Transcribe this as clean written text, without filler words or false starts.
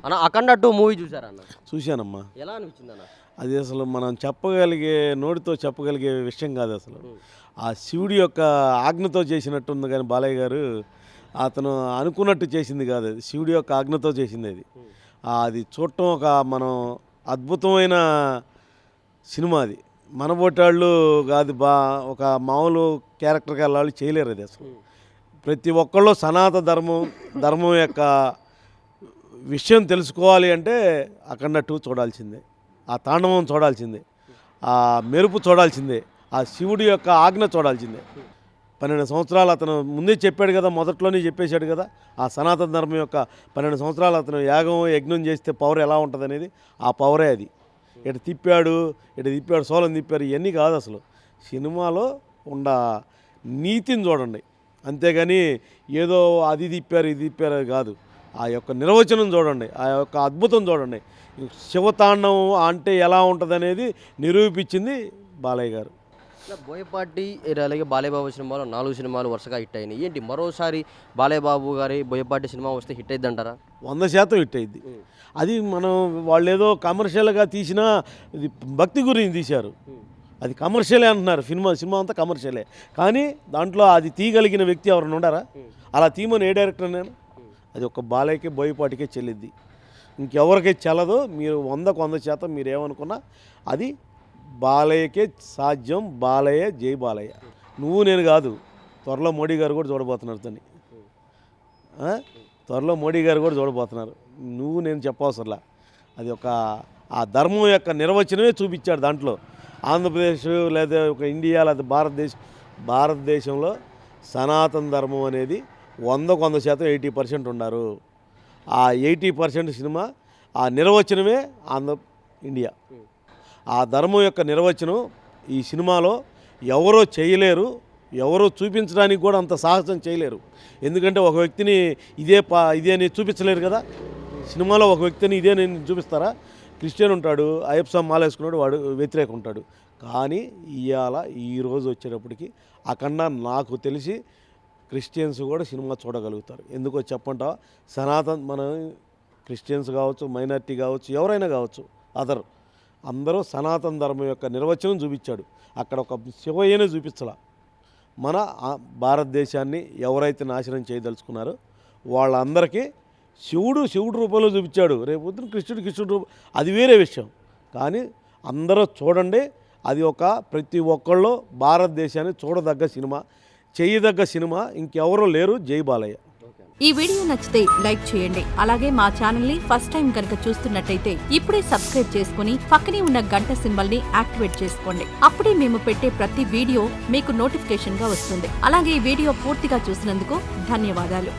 అన్న అఖండ 2 మూవీ చూసారా అన్న? చూశానమ్మా. ఎలా అనిపించింది అన్న? అది అసలు మనం చెప్పగలిగే నోటితో చెప్పగలిగే విషయం కాదు అసలు. ఆ శివుడి యొక్క ఆజ్ఞతో చేసినట్టుంది కానీ బాలయ్య గారు అతను అనుకున్నట్టు చేసింది కాదు, అది శివుడి యొక్క ఆజ్ఞతో చేసింది అది. అది చూడటం ఒక మనం అద్భుతమైన సినిమా అది. మనబోటాళ్ళు కాదు, ఒక మామూలు క్యారెక్టర్కి వెళ్ళాలి చేయలేరు అది అసలు. ప్రతి ఒక్కళ్ళు సనాతన ధర్మం యొక్క విషయం తెలుసుకోవాలి అంటే అఖండ 2 చూడాల్సిందే, ఆ తాండవం చూడాల్సిందే, ఆ మెరుపు చూడాల్సిందే, ఆ శివుడి యొక్క ఆజ్ఞ చూడాల్సిందే. 12 సంవత్సరాలు అతను ముందే చెప్పాడు కదా, మొదట్లోనే చెప్పేశాడు కదా, ఆ సనాతన ధర్మం యొక్క 12 సంవత్సరాలు అతను యజ్ఞం చేస్తే పవర్ ఎలా ఉంటుంది అనేది ఆ పవరే అది. ఇటు తిప్పాడు సోలం తిప్పారు, ఇవన్నీ కాదు అసలు. సినిమాలో ఉండ నీతిని చూడండి, అంతేగాని ఏదో అది తిప్పారు కాదు. ఆ యొక్క నిర్వచనం చూడండి, ఆ యొక్క అద్భుతం చూడండి. శివతాండవం అంటే ఎలా ఉంటుంది అనేది నిరూపించింది బాలయ్య గారు. బోయపాటి అలాగే బాలయ్య బాబు సినిమాలో 4 సినిమాలు వరుసగా హిట్ అయినాయి. ఏంటి మరోసారి బాలయ్య బాబు గారి బోయపాటి సినిమా వస్తే హిట్ అయింది అంటారా? 100% హిట్ అయింది. అది వాళ్ళు ఏదో కమర్షియల్గా తీసినా ఇది భక్తి గురించి తీశారు, అది కమర్షియలే అంటున్నారు. సినిమా అంతా కమర్షియలే, కానీ దాంట్లో అది తీయగలిగిన వ్యక్తి ఎవరైనా ఉండారా? అలా తీయమని ఏ డైరెక్టర్ నేను? అది ఒక బాలయ్యకి బోయపాటికే చెల్లిద్ది, ఇంకెవరికీ చెల్లదు. మీరు 100% మీరు ఏమనుకున్నా అది బాలయ్యకే సాధ్యం. బాలయ్య, జై బాలయ్య. నువ్వు నేను కాదు, త్వరలో మోడీ గారు కూడా చూడబోతున్నారు దాన్ని. త్వరలో మోడీ గారు కూడా చూడబోతున్నారు. నువ్వు నేను చెప్పవసరలా, అది ఒక ఆ ధర్మం యొక్క నిర్వచనమే చూపించాడు దాంట్లో. ఆంధ్రప్రదేశ్ లేదా ఒక ఇండియా లేదా భారతదేశంలో సనాతన ధర్మం అనేది 100% 80% ఉన్నారు. ఆ 80% సినిమా ఆ నిర్వచనమే ఇండియా. ఆ ధర్మం యొక్క నిర్వచనం ఈ సినిమాలో ఎవరో చేయలేరు, ఎవరో చూపించడానికి కూడా అంత సాహసం చేయలేరు. ఎందుకంటే ఒక వ్యక్తిని ఇదే అని చూపించలేరు కదా. సినిమాలో ఒక వ్యక్తిని ఇదే నేను చూపిస్తారా? క్రిస్టియన్ ఉంటాడు, అయ్యప్ప మాల వేసుకున్నాడు, వాడు వ్యతిరేక ఉంటాడు. కానీ ఈరోజు వచ్చేటప్పటికి అఖండ నాకు తెలిసి క్రిస్టియన్స్ కూడా సినిమా చూడగలుగుతారు. ఎందుకో చెప్పంటావా? మన క్రిస్టియన్స్ కావచ్చు, మైనారిటీ కావచ్చు, ఎవరైనా కావచ్చు, అందరూ సనాతన ధర్మం యొక్క నిర్వచనం చూపించాడు. అక్కడ ఒక శివయ్యనే చూపించాల. మన భారతదేశాన్ని ఎవరైతే నాశనం చేయదలుచుకున్నారో వాళ్ళందరికీ శివుడు రూపంలో చూపించాడు. రేపు పొద్దున కృష్ణుడు రూపం, అది వేరే విషయం. కానీ అందరూ చూడండి, అది ప్రతి ఒక్కళ్ళు భారతదేశాన్ని చూడదగ్గ సినిమా, చేయదగ్గ సినిమా ఇంకెవరూ లేరు. జై బాలయ్య. ఈ వీడియో నచ్చితే లైక్ చేయండి. అలాగే మా ఛానల్ ని ఫస్ట్ టైం కనుక చూస్తున్నట్టయితే ఇప్పుడే సబ్స్క్రైబ్ చేసుకుని పక్కనే ఉన్న గంట సింబల్ ని యాక్టివేట్ చేసుకోండి. అప్పుడే మేము పెట్టే ప్రతి వీడియో మీకు నోటిఫికేషన్ గా వస్తుంది. అలాగే ఈ వీడియో పూర్తిగా చూసినందుకు ధన్యవాదాలు.